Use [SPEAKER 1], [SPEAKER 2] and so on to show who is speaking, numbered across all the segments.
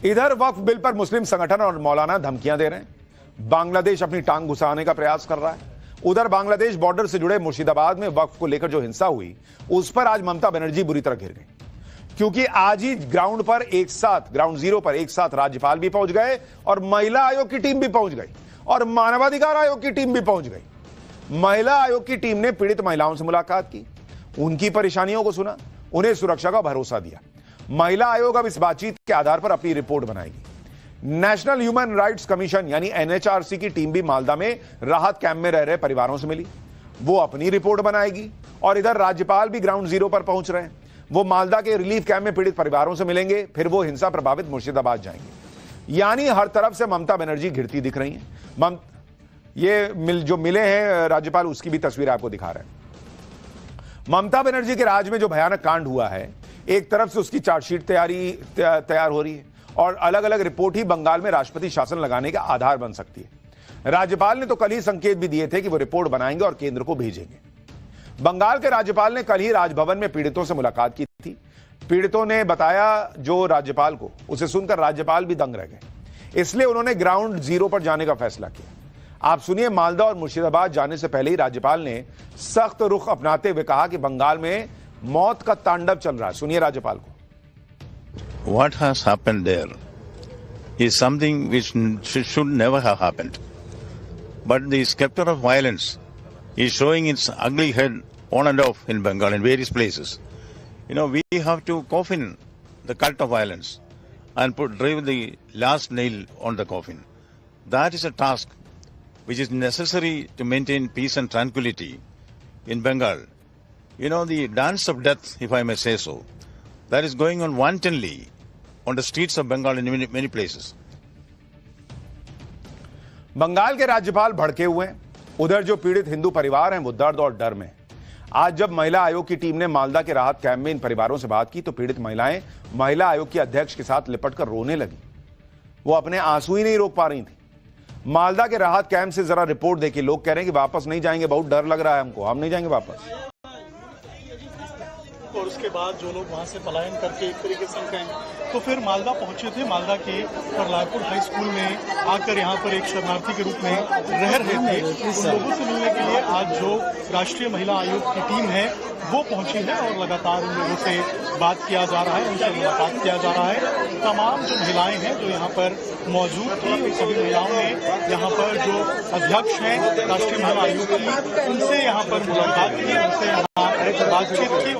[SPEAKER 1] इधर वक्फ बिल पर मुस्लिम संगठन और मौलाना धमकियां दे रहे हैं। बांग्लादेश अपनी टांग घुसाने का प्रयास कर रहा है। उधर बांग्लादेश बॉर्डर से जुड़े मुर्शिदाबाद में वक्फ को लेकर जो हिंसा हुई, उस पर आज ममता बनर्जी बुरी तरह घिर गई, क्योंकि आज ही ग्राउंड पर एक साथ, ग्राउंड जीरो पर एक साथ राज्यपाल भी पहुंच गए और महिला आयोग की टीम भी पहुंच गई और मानवाधिकार आयोग की टीम भी पहुंच गई। महिला आयोग की टीम ने पीड़ित महिलाओं से मुलाकात की, उनकी परेशानियों को सुना, उन्हें सुरक्षा का भरोसा दिया। महिला आयोग अब इस बातचीत के आधार पर अपनी रिपोर्ट बनाएगी। नेशनल ह्यूमन राइट्स कमीशन यानी एनएचआरसी की टीम भी मालदा में राहत कैंप में रह रहे परिवारों से मिली, वो अपनी रिपोर्ट बनाएगी। और इधर राज्यपाल भी ग्राउंड जीरो पर पहुंच रहे हैं, वो मालदा के रिलीफ कैंप में पीड़ित परिवारों से मिलेंगे, फिर वो हिंसा प्रभावित मुर्शिदाबाद जाएंगे। यानी हर तरफ से ममता बनर्जी घिरती दिख रही हैं। ये जो मिले हैं राज्यपाल, उसकी भी तस्वीर आपको दिखा रहे हैं। ममता बनर्जी के राज में जो भयानक कांड हुआ है, एक तरफ से उसकी चार्जशीट तैयार हो रही है और अलग अलग रिपोर्ट ही बंगाल में राष्ट्रपति शासन लगाने का आधार बन सकती है। राज्यपाल ने तो कल ही संकेत भी दिए थे कि वो रिपोर्ट बनाएंगे और केंद्र को भेजेंगे। बंगाल के राज्यपाल ने कल ही राजभवन में पीड़ितों से मुलाकात की थी। पीड़ितों ने बताया जो राज्यपाल को, उसे सुनकर राज्यपाल भी दंग रह गए। इसलिए उन्होंने ग्राउंड जीरो पर जाने का फैसला किया। आप सुनिए, मालदा और मुर्शिदाबाद जाने से पहले ही राज्यपाल ने सख्त रुख अपनाते हुए कहा कि बंगाल में मौत का तांडव चल रहा है। सुनिए राज्यपाल को।
[SPEAKER 2] What has happened there is something which should never have happened. But the specter of violence is showing its ugly head on and off in Bengal in various places. You know, we have to coffin the cult of violence and drive the last nail on the coffin. That is a task which is necessary to maintain peace and tranquility in Bengal. You know, the dance of death, if I may say so, that is going on wantonly on the streets of Bengal in many places.
[SPEAKER 1] Bengal के राज्यपाल भड़के हुए हैं। उधर जो पीड़ित हिंदू परिवार हैं वो दर्द और डर में। आज जब महिला आयोग की टीम ने मालदा के राहत कैंप में इन परिवारों से बात की तो पीड़ित महिलाएं महिला आयोग के अध्यक्ष के साथ लिपटकर रोने लगी। वो अपने आंसू ही नहीं रोक पा रही थी। मालदा के राहत कैंप से जरा रिपोर्ट देखिए। लोग कह रहे हैं कि वापस नहीं जाएंगे, बहुत डर लग रहा है हमको, हम नहीं जाएंगे वापस।
[SPEAKER 3] और उसके बाद जो लोग वहां से पलायन करके एक तरीके से कहें तो फिर मालदा पहुंचे थे। मालदा के परलारपुर हाई स्कूल में आकर यहाँ पर एक शरणार्थी के रूप में रह रहे थे। उन लोगों से मिलने के लिए आज जो राष्ट्रीय महिला आयोग की टीम है वो पहुंची है और लगातार उन लोगों से बात किया जा रहा है, उनसे मुलाकात किया जा रहा है। तमाम जो महिलाएं हैं जो यहाँ पर मौजूद थी, उन सभी महिलाओं ने यहाँ पर जो अध्यक्ष हैं राष्ट्रीय महिला आयोग की, उनसे यहाँ पर मुलाकात की, उनसे यहाँ बातचीत की।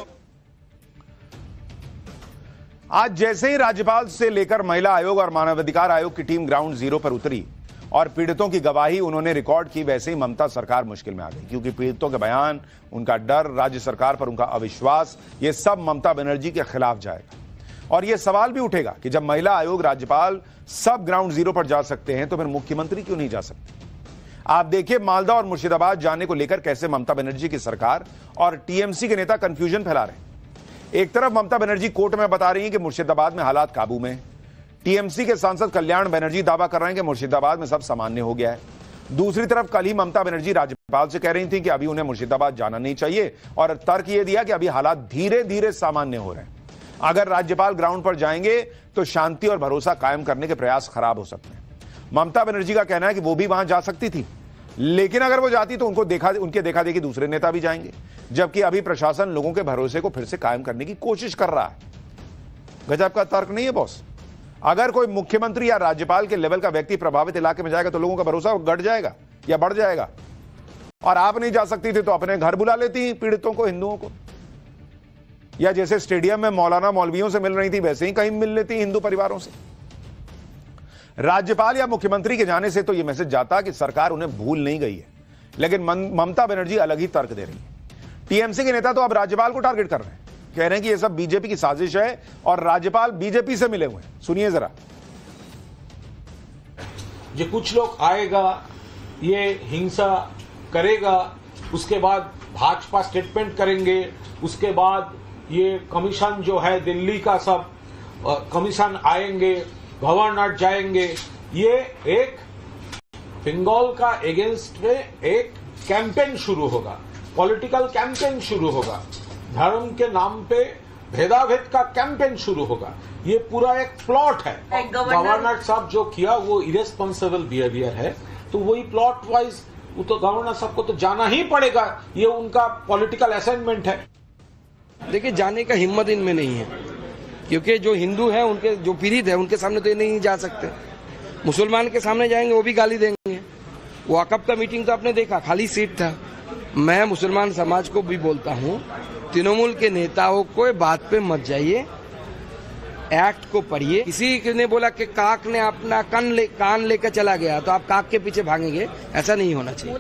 [SPEAKER 1] आज जैसे ही राज्यपाल से लेकर महिला आयोग और मानवाधिकार आयोग की टीम ग्राउंड जीरो पर उतरी और पीड़ितों की गवाही उन्होंने रिकॉर्ड की, वैसे ही ममता सरकार मुश्किल में आ गई, क्योंकि पीड़ितों के बयान, उनका डर, राज्य सरकार पर उनका अविश्वास, ये सब ममता बनर्जी के खिलाफ जाएगा। और ये सवाल भी उठेगा कि जब महिला आयोग, राज्यपाल सब ग्राउंड जीरो पर जा सकते हैं तो फिर मुख्यमंत्री क्यों नहीं जा सकते। आप देखिए मालदा और मुर्शिदाबाद जाने को लेकर कैसे ममता बनर्जी की सरकार और टीएमसी के नेता कंफ्यूजन फैला रहे हैं। एक तरफ ममता बनर्जी कोर्ट में बता रही हैं कि मुर्शिदाबाद में हालात काबू में हैं। टीएमसी के सांसद कल्याण बनर्जी दावा कर रहे हैं कि मुर्शिदाबाद में सब सामान्य हो गया है। दूसरी तरफ कल ही ममता बनर्जी राज्यपाल से कह रही थी कि अभी उन्हें मुर्शिदाबाद जाना नहीं चाहिए और तर्क यह दिया कि अभी हालात धीरे धीरे सामान्य हो रहे हैं। अगर राज्यपाल ग्राउंड पर जाएंगे तो शांति और भरोसा कायम करने के प्रयास खराब हो सकते हैं। ममता बनर्जी का कहना है कि वो भी वहां जा सकती थी, लेकिन अगर वो जाती तो उनके देखा देखी दूसरे नेता भी जाएंगे, जबकि अभी प्रशासन लोगों के भरोसे को फिर से कायम करने की कोशिश कर रहा है। गजब का तर्क नहीं है बॉस? अगर कोई मुख्यमंत्री या राज्यपाल के लेवल का व्यक्ति प्रभावित इलाके में जाएगा तो लोगों का भरोसा घट जाएगा या बढ़ जाएगा। और आप नहीं जा सकती थी तो अपने घर बुला लेती पीड़ितों को, हिंदुओं को, या जैसे स्टेडियम में मौलाना मौलवियों से मिल रही थी वैसे ही कहीं मिल लेती हिंदू परिवारों से। राज्यपाल या मुख्यमंत्री के जाने से तो यह मैसेज जाता कि सरकार उन्हें भूल नहीं गई है, लेकिन ममता बनर्जी अलग ही तर्क दे रही है। टीएमसी के नेता तो अब राज्यपाल को टारगेट कर रहे हैं, कह रहे हैं कि यह सब बीजेपी की साजिश है और राज्यपाल बीजेपी से मिले हुए हैं। सुनिए जरा।
[SPEAKER 4] ये कुछ लोग आएगा, ये हिंसा करेगा, उसके बाद भाजपा स्टेटमेंट करेंगे, उसके बाद ये कमीशन जो है दिल्ली का सब कमीशन आएंगे, गवर्नर जाएंगे। ये एक बंगाल का एगेंस्ट में एक कैंपेन शुरू होगा, पॉलिटिकल कैंपेन शुरू होगा। धर्म के नाम पे भेदाभेद का कैंपेन शुरू होगा। ये पूरा एक प्लॉट है। गवर्नर साहब जो किया वो इरेस्पॉन्सिबल बिहेवियर है, तो वही प्लॉट वाइज वो तो गवर्नर साहब को तो जाना ही पड़ेगा। ये उनका पॉलिटिकल असाइनमेंट है।
[SPEAKER 5] देखिए, जाने का हिम्मत इनमें नहीं है, क्योंकि जो हिंदू हैं, उनके जो पीड़ित है, उनके सामने तो ये नहीं जा सकते। मुसलमान के सामने जाएंगे वो भी गाली देंगे। वक़्फ़ का मीटिंग तो आपने देखा, खाली सीट था। मैं मुसलमान समाज को भी बोलता हूँ, तृणमूल के नेताओं को बात पे मत जाइए, एक्ट को पढ़िए। किसी ने बोला कि काक ने अपना कान लेकर चला गया तो आप काक के पीछे भागेंगे, ऐसा नहीं होना चाहिए।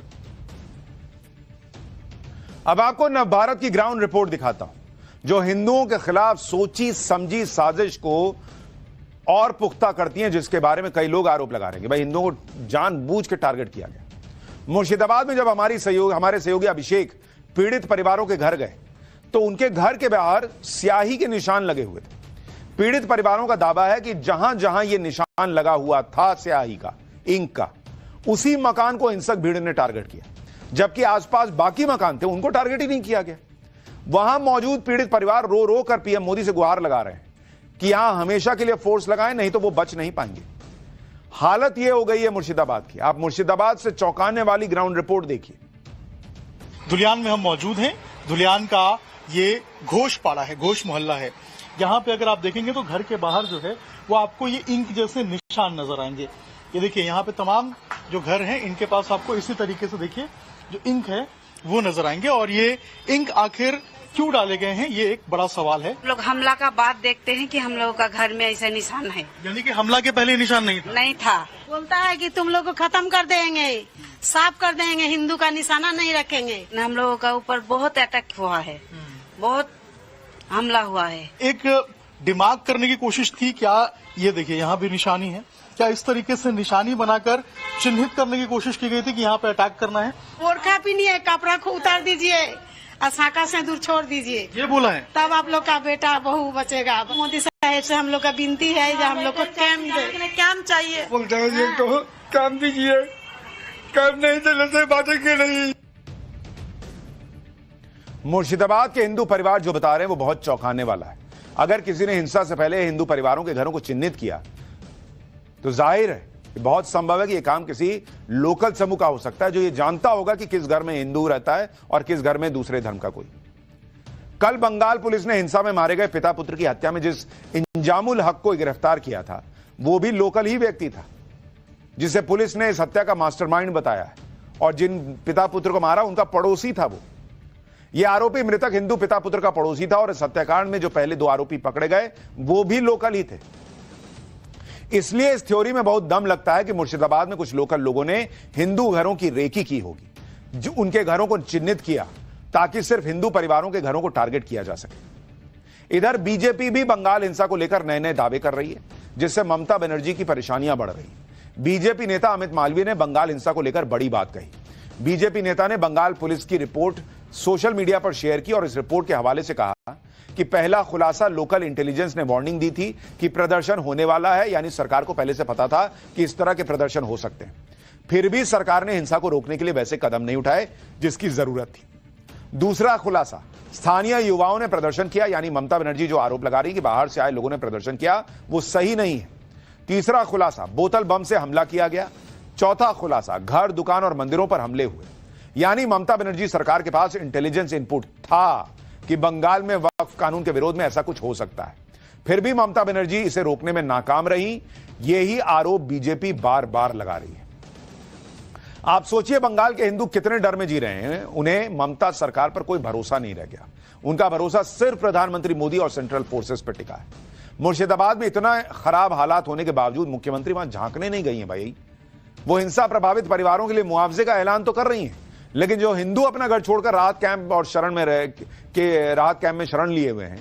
[SPEAKER 1] अब आपको नवभारत की ग्राउंड रिपोर्ट दिखाता हूं, जो हिंदुओं के खिलाफ सोची समझी साजिश को और पुख्ता करती हैं, जिसके बारे में कई लोग आरोप लगा रहे हैं कि भाई हिंदुओं को जानबूझ के टारगेट किया गया। मुर्शिदाबाद में जब हमारे सहयोगी अभिषेक पीड़ित परिवारों के घर गए तो उनके घर के बाहर स्याही के निशान लगे हुए थे। पीड़ित परिवारों का दावा है कि जहां जहां यह निशान लगा हुआ था स्याही का, इंक का, उसी मकान को हिंसक भीड़ ने टारगेट किया, जबकि आसपास बाकी मकान थे उनको टारगेट ही नहीं किया गया। वहां मौजूद पीड़ित परिवार रो रो कर पीएम मोदी से गुहार लगा रहे हैं कि यहां हमेशा के लिए फोर्स लगाएं, नहीं तो वो बच नहीं पाएंगे। हालत यह हो गई है मुर्शिदाबाद की। आप मुर्शिदाबाद से चौंकाने वाली ग्राउंड रिपोर्ट देखिए।
[SPEAKER 3] धुलियान में हम मौजूद हैं। धुलियान का ये घोषपाड़ा है, घोष मोहल्ला है। यहाँ पे अगर आप देखेंगे तो घर के बाहर जो है वो आपको ये इंक जैसे निशान नजर आएंगे। ये देखिए, यहाँ पे तमाम जो घर हैं इनके पास आपको इसी तरीके से देखिए जो इंक है वो नजर आएंगे। और ये इंक आखिर क्यों डाले गए हैं, ये एक बड़ा सवाल है।
[SPEAKER 6] लोग हमला का बात देखते हैं कि हम लोगों का घर में ऐसा निशान है।
[SPEAKER 3] यानी कि हमला के पहले निशान नहीं था?
[SPEAKER 6] नहीं था। बोलता है कि तुम लोग को खत्म कर देंगे, साफ कर देंगे, हिंदू का निशाना नहीं रखेंगे। हम लोगों का ऊपर बहुत अटैक हुआ है, बहुत हमला हुआ है।
[SPEAKER 3] एक दिमाग करने की कोशिश थी क्या? ये देखिए, यहाँ भी निशानी है। क्या इस तरीके से निशानी बनाकर चिन्हित करने की कोशिश की गई थी कि यहाँ पे अटैक करना है?
[SPEAKER 6] बोरखा पहनिए, कपड़ा को उतार दीजिए, शाखा से दूर छोड़ दीजिए,
[SPEAKER 3] ये बोला है।
[SPEAKER 6] तब आप लोग का बेटा बहू बचेगा। मोदी साहब से हम लोग का विनती है कि हम लोग को कैम्प चाहिए।
[SPEAKER 5] बोलते हैं तो काम दीजिए, काम नहीं देने से बातेंगे नहीं।
[SPEAKER 1] मुर्शिदाबाद के हिंदू परिवार जो बता रहे हैं वो बहुत चौंकाने वाला है। अगर किसी ने हिंसा से पहले हिंदू परिवारों के घरों को चिन्हित किया तो जाहिर है बहुत संभव है कि यह काम किसी लोकल समूह का हो सकता है, जो ये जानता होगा कि किस घर में हिंदू रहता है और किस घर में दूसरे धर्म का कोई। कल बंगाल पुलिस ने हिंसा में मारे गए पिता पुत्र की हत्या में जिस इंजामुल हक को गिरफ्तार किया था, वो भी लोकल ही व्यक्ति था, जिसे पुलिस ने इस हत्या का मास्टरमाइंड बताया है। और जिन पिता पुत्र को मारा उनका पड़ोसी था वो। यह आरोपी मृतक हिंदू पिता पुत्र का पड़ोसी था और इस हत्याकांड में जो पहले दो आरोपी पकड़े गए वो भी लोकल ही थे। इसलिए इस थ्योरी में बहुत दम लगता है कि मुर्शिदाबाद में कुछ लोकल लोगों ने हिंदू घरों की रेकी की होगी, जो उनके घरों को चिन्हित किया ताकि सिर्फ हिंदू परिवारों के घरों को टारगेट किया जा सके। इधर बीजेपी भी बंगाल हिंसा को लेकर नए नए दावे कर रही है, जिससे ममता बनर्जी की परेशानियां बढ़ रही है। बीजेपी नेता अमित मालवीय ने बंगाल हिंसा को लेकर बड़ी बात कही। बीजेपी नेता ने बंगाल पुलिस की रिपोर्ट सोशल मीडिया पर शेयर की और इस रिपोर्ट के हवाले से कहा कि पहला खुलासा लोकल इंटेलिजेंस ने वार्निंग दी थी कि प्रदर्शन होने वाला है, यानी सरकार को पहले से पता था कि इस तरह के प्रदर्शन हो सकते हैं। फिर भी सरकार ने हिंसा को रोकने के लिए वैसे कदम नहीं उठाए जिसकी जरूरत थी। दूसरा खुलासा, स्थानीय युवाओं ने प्रदर्शन किया, यानी ममता बनर्जी जो आरोप लगा रही कि बाहर से आए लोगों ने प्रदर्शन किया, वो सही नहीं है। तीसरा खुलासा, बोतल बम से हमला किया गया। चौथा खुलासा, घर, दुकान और मंदिरों पर हमले हुए, यानी ममता बनर्जी सरकार के पास इंटेलिजेंस इनपुट था कि बंगाल में वक्फ कानून के विरोध में ऐसा कुछ हो सकता है। फिर भी ममता बनर्जी इसे रोकने में नाकाम रही। यही आरोप बीजेपी बार बार लगा रही है। आप सोचिए बंगाल के हिंदू कितने डर में जी रहे हैं। उन्हें ममता सरकार पर कोई भरोसा नहीं रह गया। उनका भरोसा सिर्फ प्रधानमंत्री मोदी और सेंट्रल फोर्सेस पर टिका है। मुर्शिदाबाद में इतना खराब हालात होने के बावजूद मुख्यमंत्री वहां झांकने नहीं गई हैं भाई। वो हिंसा प्रभावित परिवारों के लिए मुआवजे का ऐलान तो कर रही हैं, लेकिन जो हिंदू अपना घर छोड़कर राहत कैंप और शरण में राहत कैंप में शरण लिए हुए हैं,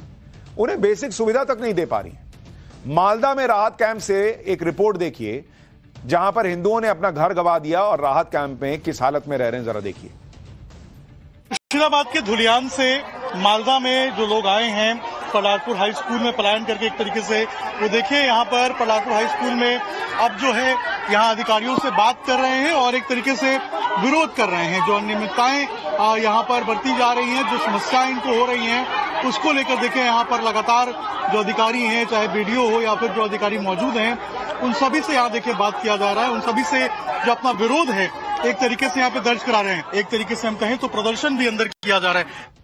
[SPEAKER 1] उन्हें बेसिक सुविधा तक नहीं दे पा रही है। मालदा में राहत कैंप से एक रिपोर्ट देखिए, जहां पर हिंदुओं ने अपना घर गंवा दिया और राहत कैंप में किस हालत में रह रहे हैं, जरा देखिए।
[SPEAKER 3] मुर्शिदाबाद के धुलियान से मालदा में जो लोग आए हैं पलारपुर हाई स्कूल में पलायन करके, एक तरीके से वो देखिए यहाँ पर पलारपुर हाई स्कूल में अब जो है यहाँ अधिकारियों से बात कर रहे हैं और एक तरीके से विरोध कर रहे हैं। जो अनियमितताएं यहाँ पर बढ़ती जा रही हैं, जो समस्याएं इनको हो रही हैं, उसको लेकर देखें यहाँ पर लगातार जो अधिकारी हैं, चाहे बीडीओ हो या फिर जो अधिकारी मौजूद हैं, उन सभी से यहाँ देखिए बात किया जा रहा है, उन सभी से जो अपना विरोध है एक तरीके से यहाँ पे दर्ज करा रहे हैं। एक तरीके से हम कहें तो प्रदर्शन भी अंदर किया जा रहा है।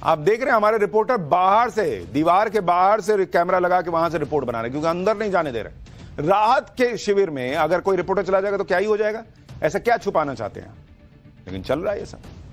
[SPEAKER 1] आप देख रहे हैं हमारे रिपोर्टर बाहर से, दीवार के बाहर से कैमरा लगा के वहां से रिपोर्ट बना रहे हैं, क्योंकि अंदर नहीं जाने दे रहे। राहत के शिविर में अगर कोई रिपोर्टर चला जाएगा तो क्या ही हो जाएगा, ऐसा क्या छुपाना चाहते हैं, लेकिन चल रहा है ये सब।